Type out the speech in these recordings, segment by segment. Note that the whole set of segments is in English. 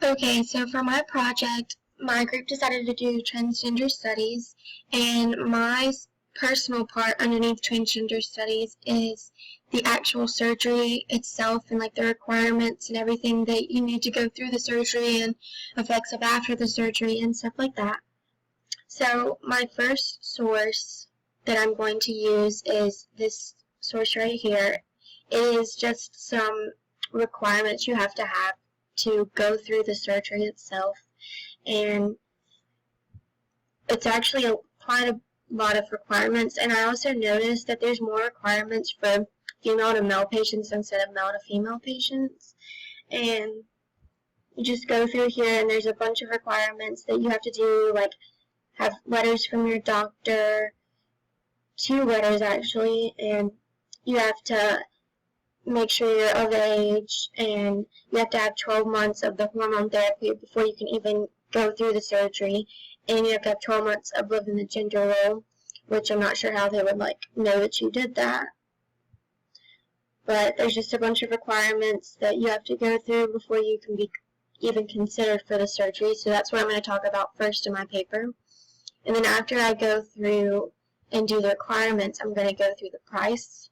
Okay, so for my project, my group decided to do transgender studies, and my personal part underneath transgender studies is the actual surgery itself and like the requirements and everything that you need to go through the surgery and effects of after the surgery and stuff like that. So my first source that I'm going to use is this source right here. It is just some requirements you have to go through the surgery itself, and it's actually quite a lot of requirements. And I also noticed that there's more requirements for female to male patients instead of male to female patients. And you just go through here, and there's a bunch of requirements that you have to do, like have letters from your doctor, 2 letters actually, and you have to make sure you're of age, and you have to have 12 months of the hormone therapy before you can even go through the surgery, and you have to have 12 months of living the gender role, which I'm not sure how they would know that you did that. But there's just a bunch of requirements that you have to go through before you can be even considered for the surgery, so that's what I'm going to talk about first in my paper. And then after I go through and do the requirements, I'm going to go through the price.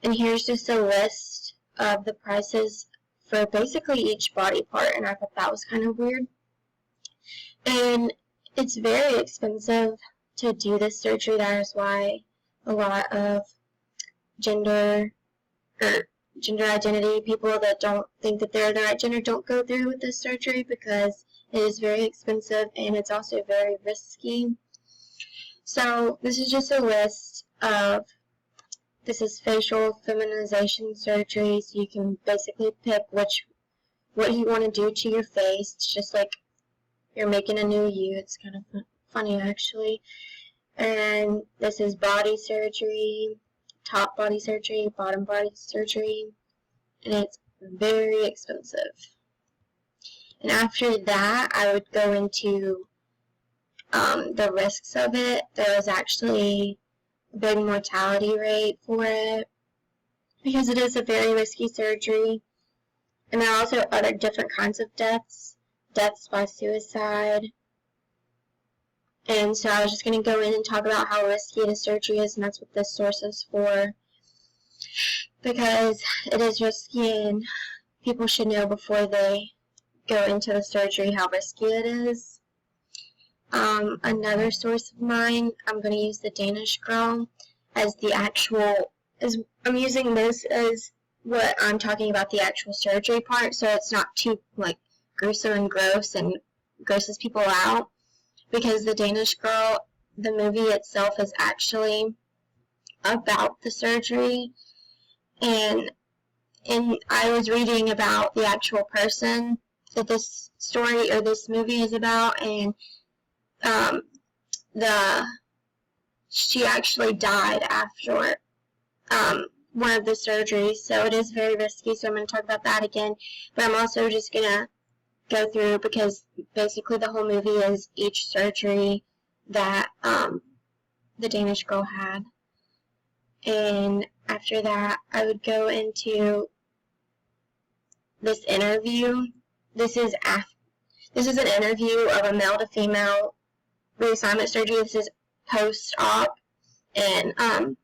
And here's just a list of the prices for basically each body part, and I thought that was kind of weird. And it's very expensive to do this surgery. That is why a lot of gender identity people that don't think that they're the right gender don't go through with this surgery, because it is very expensive and it's also very risky. So this is just a list of, this is facial feminization surgery, so you can basically pick what you want to do to your face. It's just like you're making a new you. It's kind of funny actually. And this is body surgery, top body surgery, bottom body surgery, and it's very expensive. And after that, I would go into the risks of it. There is actually a big mortality rate for it because it is a very risky surgery. And there are also other different kinds of deaths by suicide. And so I was just going to go in and talk about how risky the surgery is, and that's what this source is for, because it is risky and people should know before they go into the surgery how risky it is. Another source of mine, I'm going to use the Danish Girl as the actual, I'm using this as what I'm talking about, the actual surgery part, so it's not too gruesome and gross and grosses people out, because the Danish Girl, the movie itself is actually about the surgery, and I was reading about the actual person that this story or this movie is about, and she actually died after one of the surgeries, so it is very risky, so I'm going to talk about that again, but I'm also just going to go through, because basically the whole movie is each surgery that the Danish Girl had. And after that, I would go into this interview. This is an interview of a male to female reassignment surgery. This is post-op, and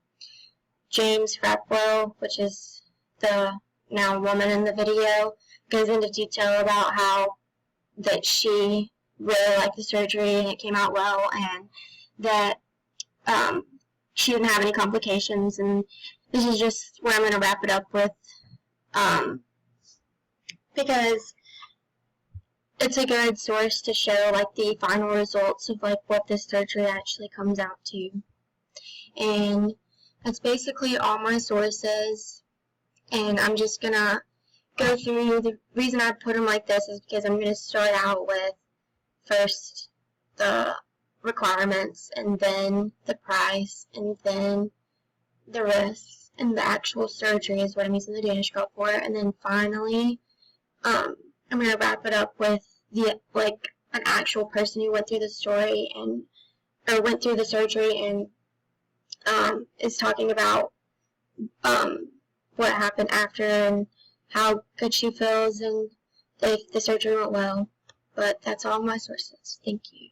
James Frapwell, which is the now woman in the video, goes into detail about how that she really liked the surgery and it came out well, and that she didn't have any complications. And this is just where I'm going to wrap it up with, because it's a good source to show the final results of what this surgery actually comes out to. And that's basically all my sources, and I'm just going to go through. The reason I put them like this is because I'm going to start out with first the requirements, and then the price, and then the risks, and the actual surgery is what I'm using the Danish Girl for, and then finally I'm going to wrap it up with an actual person who went through the story or went through the surgery and is talking about what happened after and how good she feels and if the surgery went well. But that's all my sources. Thank you.